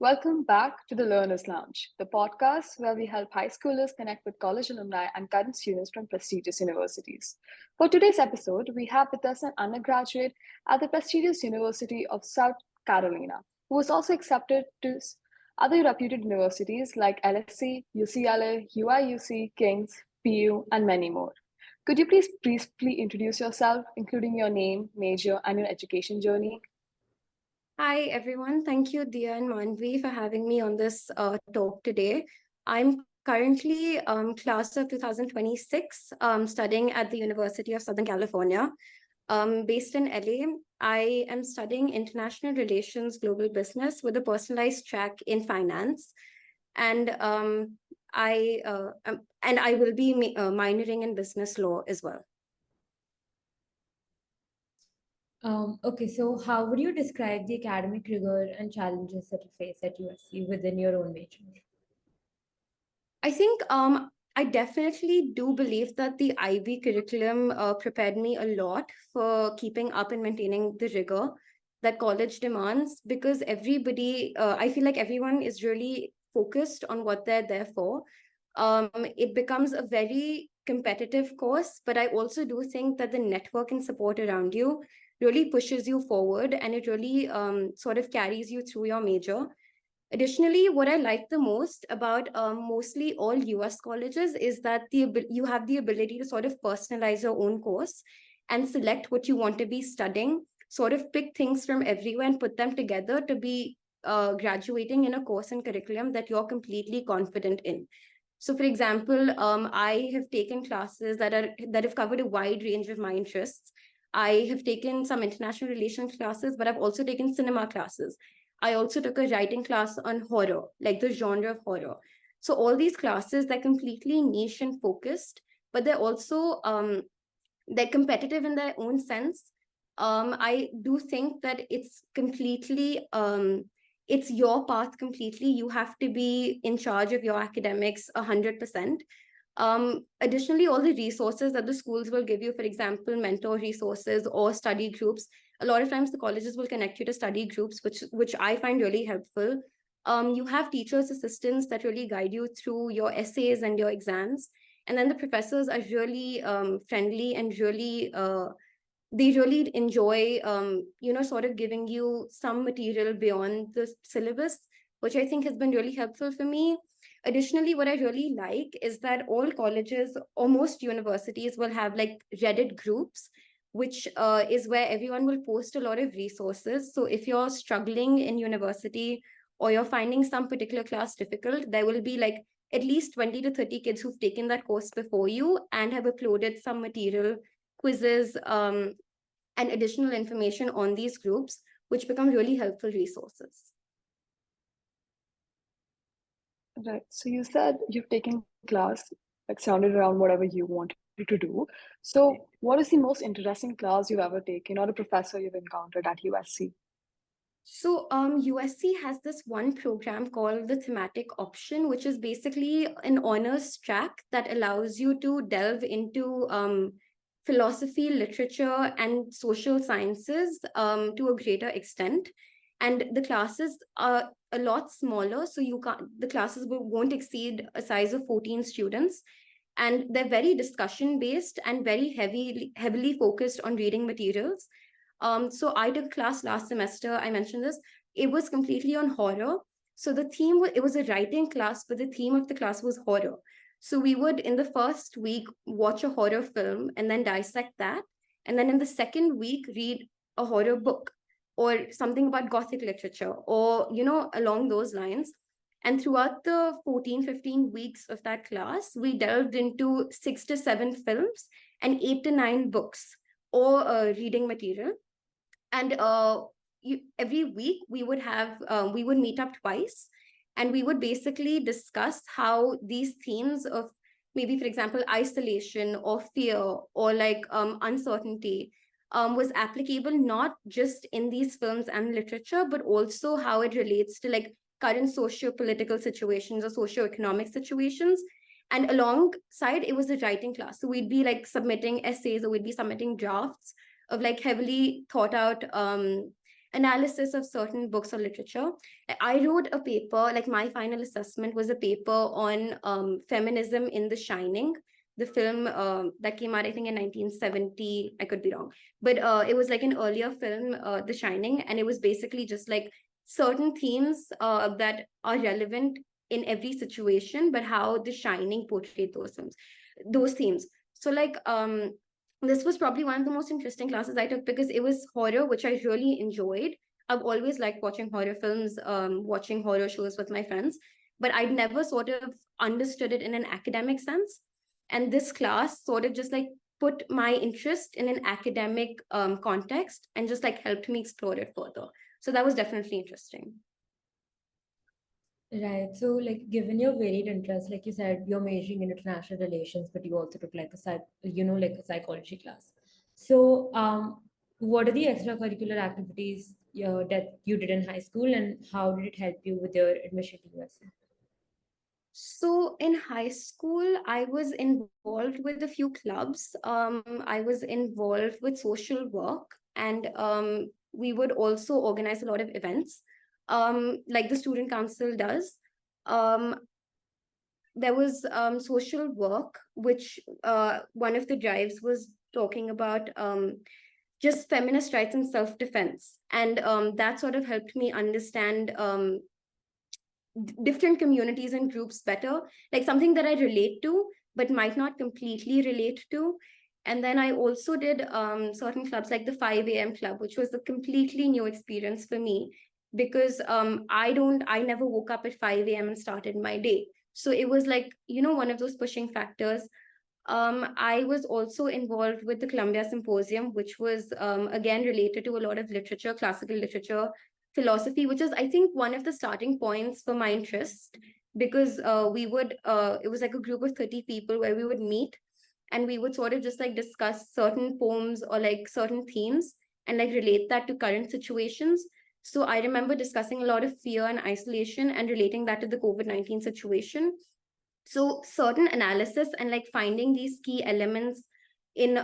Welcome back to the Learner's Lounge, the podcast where we help high schoolers connect with college alumni and current students from prestigious universities. For today's episode, we have with us an undergraduate at the prestigious University of South Carolina, who was also accepted to other reputed universities like LSE, UCLA, UIUC, King's, PU, and many more. Could you please briefly introduce yourself, including your name, major, and your education journey? Hi, everyone. Thank you, Dia and Manvi, for having me on this talk today. I'm currently class of 2026, studying at the University of Southern California. Based in LA, I am studying international relations, global business with a personalized track in finance. And I will be minoring in business law as well. Okay, so how would you describe the academic rigor and challenges that you face at USC within your own major? I think I definitely do believe that the IB curriculum prepared me a lot for keeping up and maintaining the rigor that college demands, because I feel like everyone is really focused on what they're there for. It becomes a very competitive course, but I also do think that the network and support around you really pushes you forward, and it really sort of carries you through your major. Additionally, what I like the most about mostly all US colleges is that you have the ability to sort of personalize your own course and select what you want to be studying, sort of pick things from everywhere and put them together to be graduating in a course and curriculum that you're completely confident in. So, for example, I have taken classes that have covered a wide range of my interests. I have taken some international relations classes, but I've also taken cinema classes. I also took a writing class on horror, like the genre of horror. So all these classes, they're completely niche and focused, but they're also they're competitive in their own sense. I do think that it's your path completely. You have to be in charge of your academics 100%. Additionally, all the resources that the schools will give you, for example, mentor resources or study groups, a lot of times the colleges will connect you to study groups, which I find really helpful. You have teachers assistants that really guide you through your essays and your exams, and then the professors are really friendly and they really enjoy sort of giving you some material beyond the syllabus, which I think has been really helpful for me. Additionally, what I really like is that all colleges or most universities will have like Reddit groups, which is where everyone will post a lot of resources. So if you're struggling in university or you're finding some particular class difficult, there will be like at least 20 to 30 kids who've taken that course before you and have uploaded some material, quizzes, and additional information on these groups, which become really helpful resources. Right. So you said you've taken class like sounded around whatever you wanted to do. So what is the most interesting class you've ever taken or a professor you've encountered at USC? So USC has this one program called the thematic option, which is basically an honors track that allows you to delve into philosophy, literature, and social sciences to a greater extent. And the classes are a lot smaller, so the classes won't exceed a size of 14 students. And they're very discussion based and very heavily focused on reading materials. So I took a class last semester. I mentioned this. It was completely on horror. So it was a writing class, but the theme of the class was horror. So we would, in the first week, watch a horror film and then dissect that. And then in the second week, read a horror book or something about Gothic literature or, along those lines. And throughout the 14, 15 weeks of that class, we delved into 6 to 7 films and 8 to 9 books or reading material. And every week we would meet up twice, and we would basically discuss how these themes of maybe, for example, isolation or fear or like uncertainty was applicable not just in these films and literature, but also how it relates to like current socio-political situations or socio-economic situations. And alongside, it was a writing class, so we'd be like submitting essays or we'd be submitting drafts of like heavily thought out analysis of certain books or literature. I wrote a paper, like my final assessment was a paper on feminism in The Shining, the film that came out, I think, in 1970. I could be wrong, but it was like an earlier film, The Shining, and it was basically just like certain themes that are relevant in every situation, but how The Shining portrayed those themes. So like this was probably one of the most interesting classes I took because it was horror, which I really enjoyed. I've always liked watching horror films, watching horror shows with my friends, but I'd never sort of understood it in an academic sense. And this class sort of just like put my interest in an academic context and just like helped me explore it further. So that was definitely interesting. Right. So, like, given your varied interests, like you said, you're majoring in international relations, but you also took like like a psychology class. So, what are the extracurricular activities that you did in high school, and how did it help you with your admission to USC? So in high school, I was involved with a few clubs. I was involved with social work, and we would also organize a lot of events, like the student council does. Um, there was social work, which one of the drives was talking about just feminist rights and self-defense, and that sort of helped me understand different communities and groups better, like something that I relate to but might not completely relate to. And then I also did certain clubs like the 5 a.m club, which was a completely new experience for me because I never woke up at 5 a.m and started my day. So it was like, one of those pushing factors. I was also involved with the Columbia Symposium, which was again related to a lot of literature, classical literature, philosophy, which is, I think, one of the starting points for my interest because it was like a group of 30 people where we would meet and we would sort of just like discuss certain poems or like certain themes and like relate that to current situations. So I remember discussing a lot of fear and isolation and relating that to the COVID-19 situation. So certain analysis and like finding these key elements in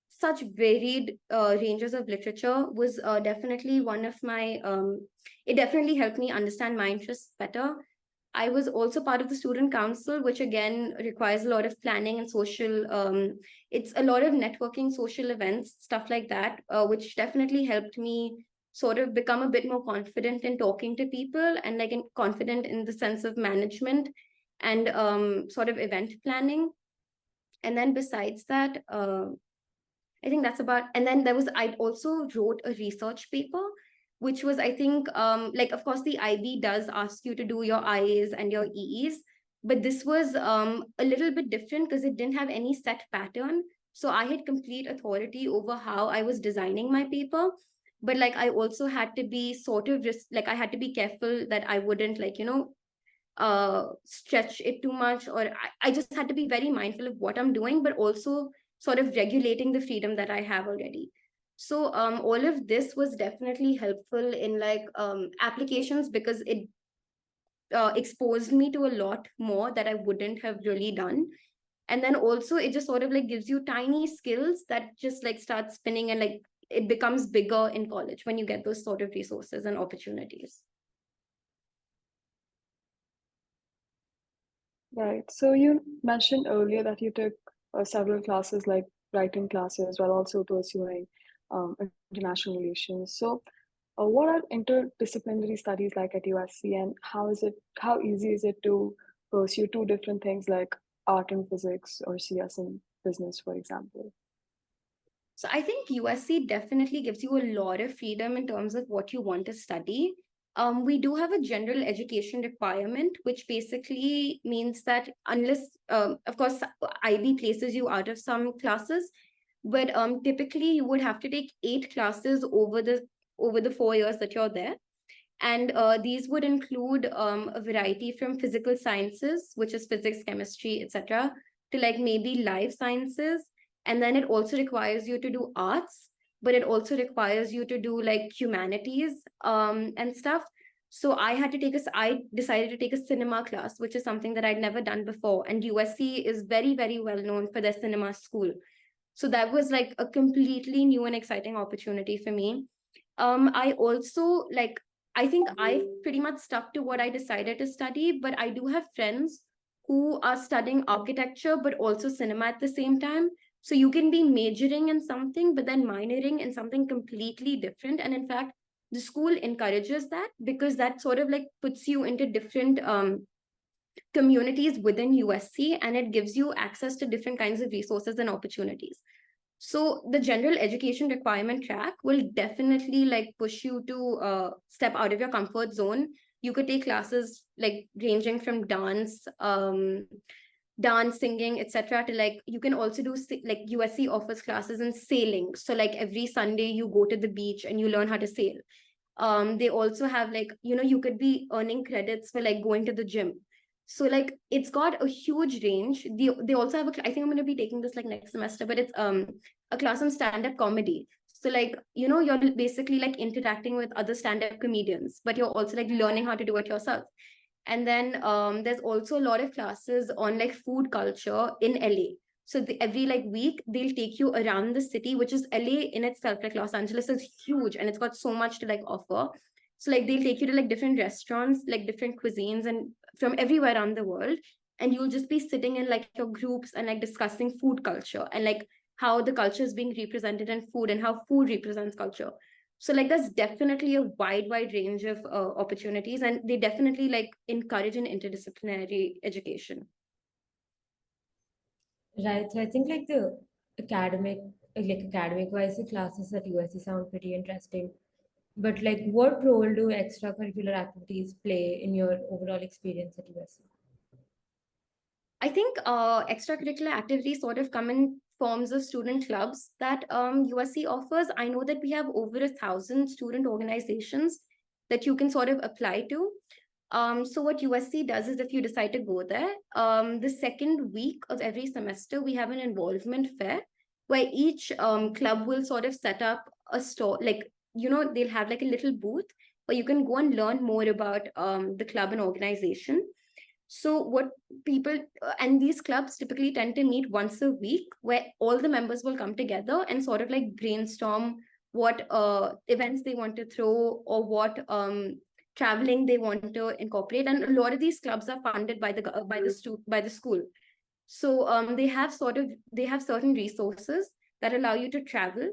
such varied ranges of literature was definitely one of my it definitely helped me understand my interests better. I was also part of the student council, which again requires a lot of planning and social it's a lot of networking, social events, stuff like that, which definitely helped me sort of become a bit more confident in talking to people and like confident in the sense of management and sort of event planning. And then besides that, I think that's about, and then I also wrote a research paper, which was, I think, like, of course, the IB does ask you to do your IAs and your EEs, but this was a little bit different because it didn't have any set pattern. So I had complete authority over how I was designing my paper. But like, I also had to be sort of just like, I had to be careful that I wouldn't like, stretch it too much, or I just had to be very mindful of what I'm doing, but also sort of regulating the freedom that I have already. So all of this was definitely helpful in like applications because it exposed me to a lot more that I wouldn't have really done. And then also it just sort of like gives you tiny skills that just like start spinning and like it becomes bigger in college when you get those sort of resources and opportunities. Right. So you mentioned earlier that you took several classes like writing classes while also pursuing international relations. So what are interdisciplinary studies like at USC, and how easy is it to pursue two different things like art and physics or CS and business, for example? So I think USC definitely gives you a lot of freedom in terms of what you want to study. We do have a general education requirement, which basically means that unless, of course, IB places you out of some classes, but typically you would have to take 8 classes over the 4 years that you're there. And these would include a variety from physical sciences, which is physics, chemistry, etc., to like maybe life sciences. And then it also requires you to do arts, but it also requires you to do like humanities and stuff. So I decided to take a cinema class, which is something that I'd never done before. And USC is very, very well known for their cinema school. So that was like a completely new and exciting opportunity for me. I also I think I pretty much stuck to what I decided to study, but I do have friends who are studying architecture but also cinema at the same time. So you can be majoring in something, but then minoring in something completely different. And in fact, the school encourages that because that sort of like puts you into different communities within USC, and it gives you access to different kinds of resources and opportunities. So the general education requirement track will definitely like push you to step out of your comfort zone. You could take classes like ranging from dance, singing, etc. to like you can also do like USC offers classes in sailing. So like every Sunday you go to the beach and you learn how to sail. They also have like you could be earning credits for like going to the gym. So like it's got a huge range. They also have I think I'm going to be taking this like next semester, but it's a class on stand-up comedy. So like you're basically like interacting with other stand-up comedians, but you're also like learning how to do it yourself. And then there's also a lot of classes on like food culture in LA. So every like week they'll take you around the city, which is LA in itself. Like Los Angeles is huge and it's got so much to like offer. So like they'll take you to like different restaurants, like different cuisines and from everywhere around the world. And you'll just be sitting in like your groups and like discussing food culture and like how the culture is being represented in food and how food represents culture. So like there's definitely a wide range of opportunities, and they definitely like encourage an interdisciplinary education. Right. So I think like the academic, academic wise, the classes at USC sound pretty interesting. But like, what role do extracurricular activities play in your overall experience at USC? I think extracurricular activities sort of come in forms of student clubs that USC offers. I know that we have over 1,000 student organizations that you can sort of apply to. So what USC does is if you decide to go there, the second week of every semester, we have an involvement fair where each club will sort of set up a store, like, they'll have like a little booth where you can go and learn more about the club and organization. So what people and these clubs typically tend to meet once a week where all the members will come together and sort of like brainstorm what events they want to throw or what traveling they want to incorporate. And a lot of these clubs are funded by the school. So they have certain resources that allow you to travel.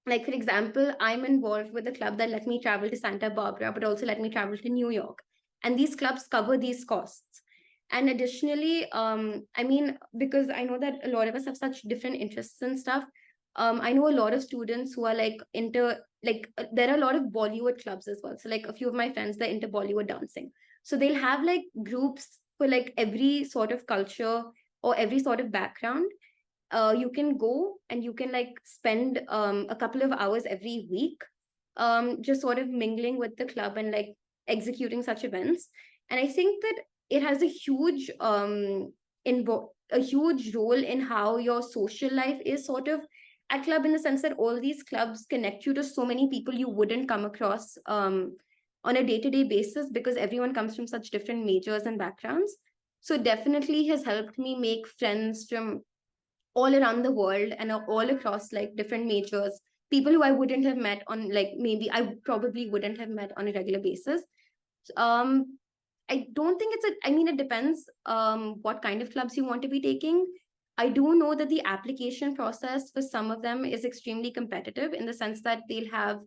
Like for example, I'm involved with a club that let me travel to Santa Barbara but also let me travel to New York, and these clubs cover these costs. And additionally, I mean, because I know that a lot of us have such different interests and stuff, I know a lot of students who are like into there are a lot of Bollywood clubs as well. So like a few of my friends, they're into Bollywood dancing, so they'll have like groups for like every sort of culture or every sort of background. You can go and you can like spend a couple of hours every week just sort of mingling with the club and like executing such events. And I think that it has a huge a huge role in how your social life is sort of at club, in the sense that all these clubs connect you to so many people you wouldn't come across on a day-to-day basis, because everyone comes from such different majors and backgrounds. So definitely has helped me make friends from all around the world and are all across like different majors, people who I wouldn't have met on like maybe I probably wouldn't have met on a regular basis. um I don't think it's a I mean, it depends what kind of clubs you want to be taking. I do know that the application process for some of them is extremely competitive, in the sense that they'll have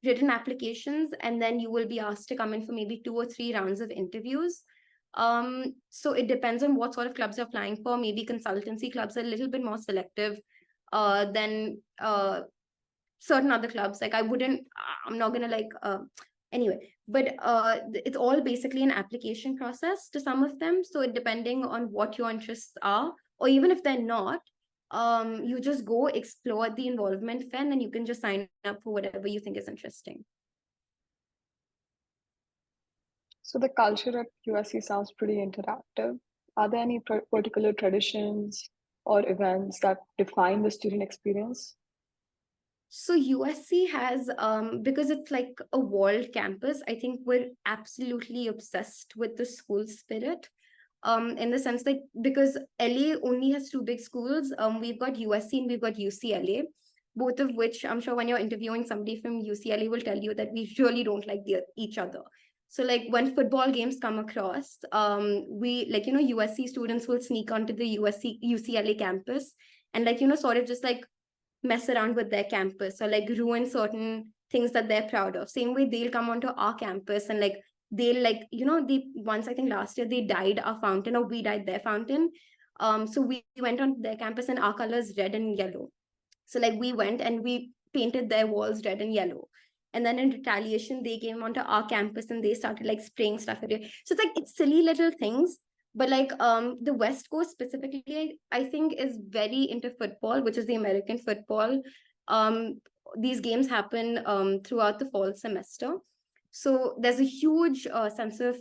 written applications and then you will be asked to come in for maybe 2 or 3 rounds of interviews. So it depends on what sort of clubs you're applying for. Maybe consultancy clubs are a little bit more selective than certain other clubs. Like I'm not gonna like anyway, but it's all basically an application process to some of them. So it depending on what your interests are, or even if they're not, you just go explore the involvement fair and then you can just sign up for whatever you think is interesting. So the culture at USC sounds pretty interactive. Are there any particular traditions or events that define the student experience? So USC has, because it's like a walled campus, I think we're absolutely obsessed with the school spirit. In the sense that because LA only has two big schools, we've got USC and we've got UCLA. both of which I'm sure when you're interviewing somebody from UCLA will tell you that we really don't like each other. So like when football games come across, we like, USC students will sneak onto the UCLA campus and like, sort of just like mess around with their campus or like ruin certain things that they're proud of. Same way they'll come onto our campus and like they'll like, they once I think last year they dyed our fountain or we dyed their fountain. So we went on their campus and our color is red and yellow. So like we went and we painted their walls red and yellow. And then in retaliation, they came onto our campus and they started like spraying stuff at it. So it's like it's silly little things. But like the West Coast specifically, I think is very into football, which is the American football. Um, these games happen throughout the fall semester. So there's a huge sense of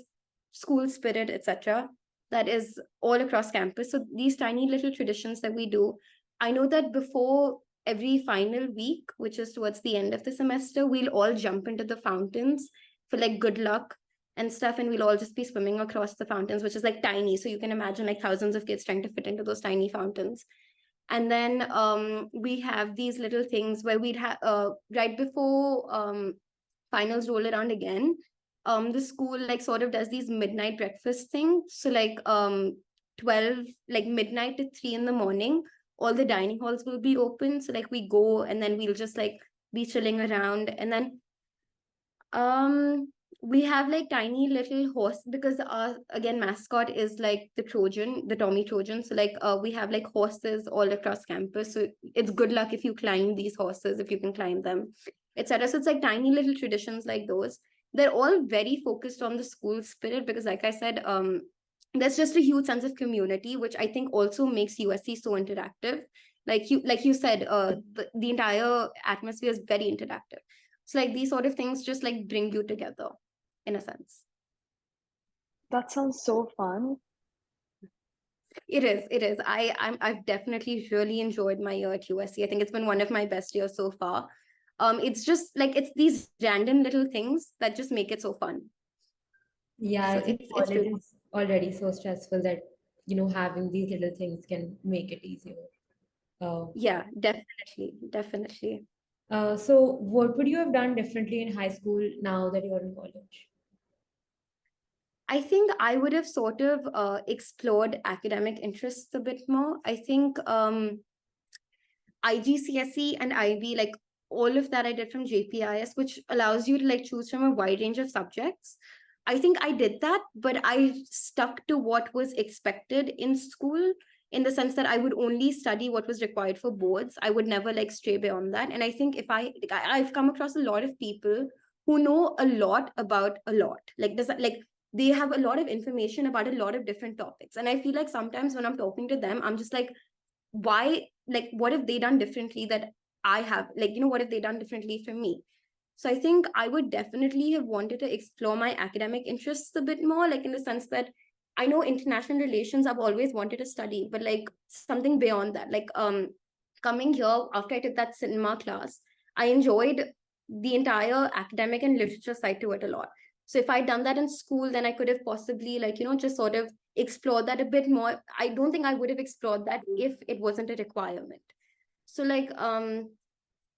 school spirit, etc., that is all across campus. So these tiny little traditions that we do, I know that before every final week, which is towards the end of the semester, we'll all jump into the fountains for like good luck and stuff. And we'll all just be swimming across the fountains, which is like tiny. So you can imagine like thousands of kids trying to fit into those tiny fountains. And then we have these little things where we'd have right before finals roll around again, the school like sort of does these midnight breakfast thing. So like 12 like midnight to 3 in the morning, all the dining halls will be open. So like we go and then we'll just like be chilling around. And then we have like tiny little horse because our again mascot is like the Trojan, the Tommy Trojan. So like we have like horses all across campus. So it's good luck if you climb these horses, if you can climb them, etc. So it's like tiny little traditions like those. They're all very focused on the school spirit because like I said, there's just a huge sense of community, which I think also makes USC so interactive. Like you said, the entire atmosphere is very interactive. So like these sort of things just like bring you together in a sense. That sounds so fun. It is. I've definitely really enjoyed my year at USC. I think it's been one of my best years so far. It's just like it's these random little things that just make it so fun. Yeah, So I think it's college really, is already so stressful that, having these little things can make it easier. Uh, yeah, definitely. so what would you have done differently in high school now that you're in college? I think I would have sort of explored academic interests a bit more. I think IGCSE and IB, like all of that I did from JPIS, which allows you to like choose from a wide range of subjects. I think I did that, but I stuck to what was expected in school in the sense that I would only study what was required for boards. I would never like stray beyond that. And I think if I've come across a lot of people who know a lot about a lot. Like does that like they have a lot of information about a lot of different topics. And I feel like sometimes when I'm talking to them, I'm just like, why, like what have they done differently that I have, like, what have they done differently from me? So I think I would definitely have wanted to explore my academic interests a bit more, like in the sense that I know international relations I've always wanted to study, but like something beyond that, like coming here after I took that cinema class, I enjoyed the entire academic and literature side to it a lot. So if I'd done that in school, then I could have possibly like, just sort of explored that a bit more. I don't think I would have explored that if it wasn't a requirement. So like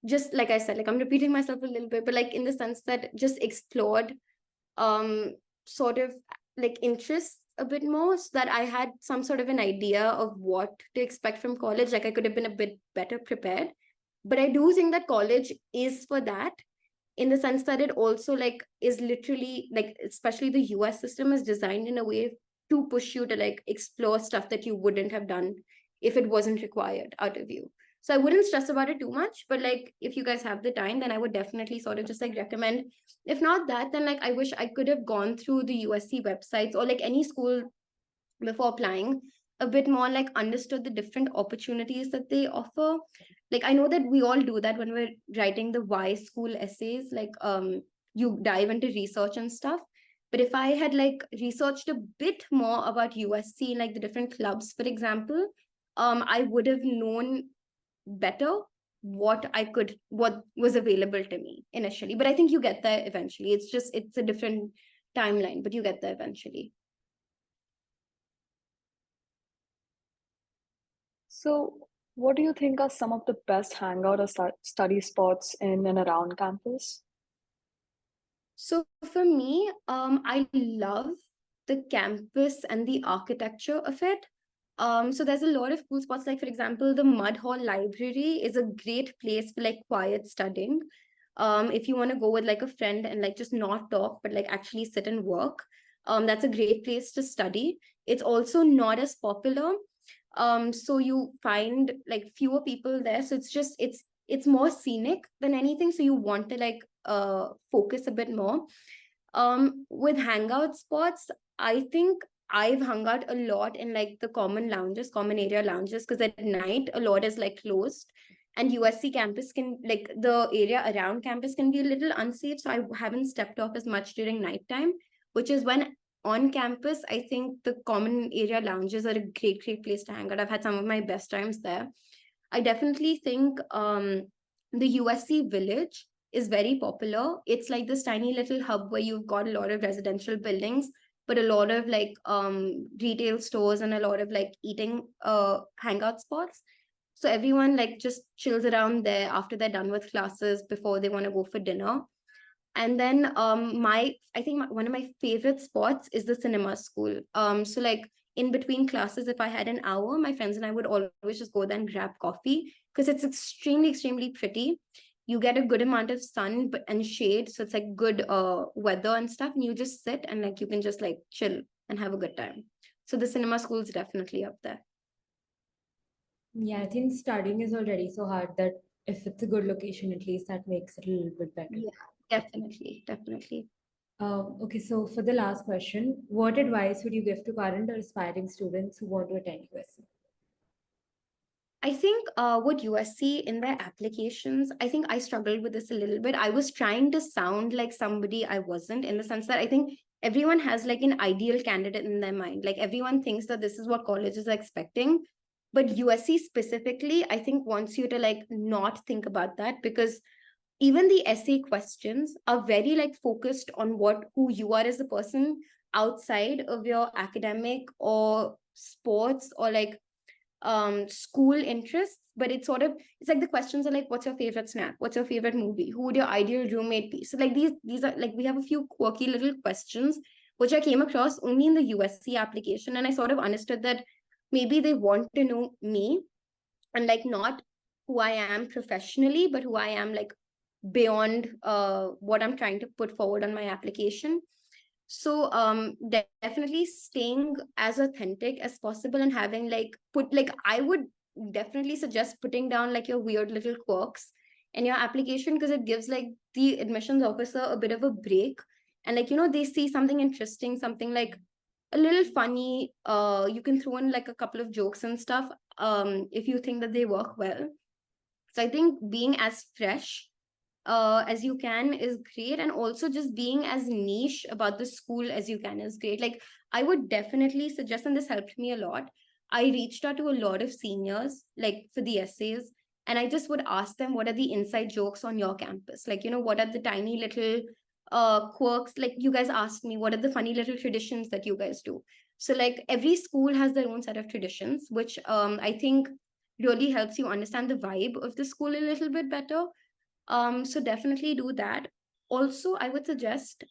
just like I said, like I'm repeating myself a little bit, but like in the sense that just explored sort of like interests a bit more so that I had some sort of an idea of what to expect from college. Like I could have been a bit better prepared. But I do think that college is for that, in the sense that it also like is literally like, especially the US system is designed in a way to push you to like explore stuff that you wouldn't have done if it wasn't required out of you. So I wouldn't stress about it too much, but like if you guys have the time, then I would definitely sort of just like recommend. If not that, then like I wish I could have gone through the USC websites or like any school before applying a bit more, like understood the different opportunities that they offer. Like I know that we all do that when we're writing the why school essays, like you dive into research and stuff. But if I had like researched a bit more about USC, like the different clubs for example, I would have known better what was available to me initially. But I think you get there eventually. It's a different timeline, but you get there eventually. So What do you think are some of the best hangout or study spots in and around campus? So for me, I love the campus and the architecture of it. So there's a lot of cool spots. Like for example, the Mud Hall Library is a great place for like quiet studying. If you want to go with like a friend and like just not talk, but like actually sit and work, that's a great place to study. It's also not as popular. So you find like fewer people there. So it's more scenic than anything. So you want to like focus a bit more. With hangout spots, I think I've hung out a lot in like the common lounges, common area lounges, because at night a lot is like closed. And USC campus can like the area around campus can be a little unsafe. So I haven't stepped off as much during nighttime, which is when on campus, I think the common area lounges are a great place to hang out. I've had some of my best times there. I definitely think the USC Village is very popular. It's like this tiny little hub where you've got a lot of residential buildings, but a lot of like retail stores and a lot of like eating hangout spots. So everyone like just chills around there after they're done with classes before they want to go for dinner. And then my I think one of my favorite spots is the cinema school. So like in between classes, if I had an hour, my friends and I would always just go there and grab coffee because it's extremely pretty. You get a good amount of sun and shade, so it's like good weather and stuff, and you just sit and like you can just like chill and have a good time. So the cinema school is definitely up there. Yeah, I think studying is already so hard that if it's a good location, at least that makes it a little bit better. Yeah, definitely. Okay, so for the last question, what advice would you give to current or aspiring students who want to attend USC? I think with USC in their applications, I think I struggled with this a little bit. I was trying to sound like somebody I wasn't, in the sense that I think everyone has like an ideal candidate in their mind. Like everyone thinks that this is what colleges are expecting. But USC specifically, I think wants you to like not think about that, because even the essay questions are very like focused on who you are as a person outside of your academic or sports or like school interests. But it's like the questions are like, what's your favorite snack, what's your favorite movie, who would your ideal roommate be? So like these are like, we have a few quirky little questions which I came across only in the USC application, and I sort of understood that maybe they want to know me and like not who I am professionally, but who I am like beyond what I'm trying to put forward on my application. So definitely staying as authentic as possible and having like I would definitely suggest putting down like your weird little quirks in your application, because it gives like the admissions officer a bit of a break, and like they see something interesting, something like a little funny, you can throw in like a couple of jokes and stuff if you think that they work well. So I think being as fresh as you can is great, and also just being as niche about the school as you can is great. Like I would definitely suggest, and this helped me a lot, I reached out to a lot of seniors like for the essays, and I just would ask them, what are the inside jokes on your campus, like what are the tiny little quirks, like you guys asked me what are the funny little traditions that you guys do. So like every school has their own set of traditions, which I think really helps you understand the vibe of the school a little bit better. So definitely do that. Also, I would suggest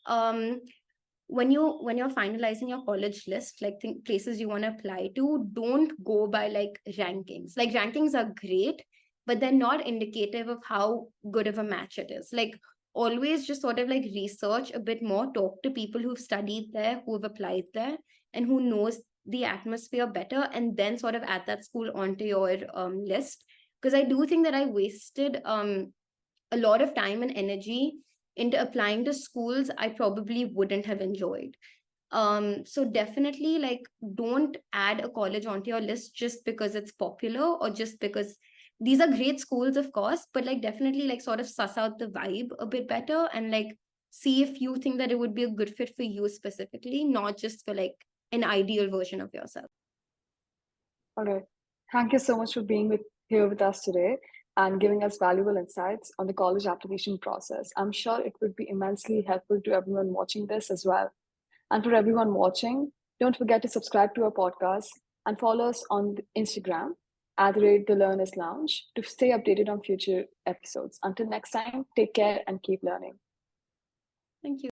when you're finalizing your college list, like places you want to apply to, don't go by like rankings. Like rankings are great, but they're not indicative of how good of a match it is. Like always just sort of like research a bit more, talk to people who've studied there, who've applied there, and who knows the atmosphere better, and then sort of add that school onto your list. Because I do think that I wasted a lot of time and energy into applying to schools I probably wouldn't have enjoyed. So definitely like don't add a college onto your list just because it's popular, or just because these are great schools, of course, but like definitely like sort of suss out the vibe a bit better, and like see if you think that it would be a good fit for you specifically, not just for like an ideal version of yourself. All right. Thank you so much for being here with us today and giving us valuable insights on the college application process. I'm sure it would be immensely helpful to everyone watching this as well. And for everyone watching, don't forget to subscribe to our podcast and follow us on Instagram. @the Learners Lounge to stay updated on future episodes. Until next time, take care and keep learning. Thank you.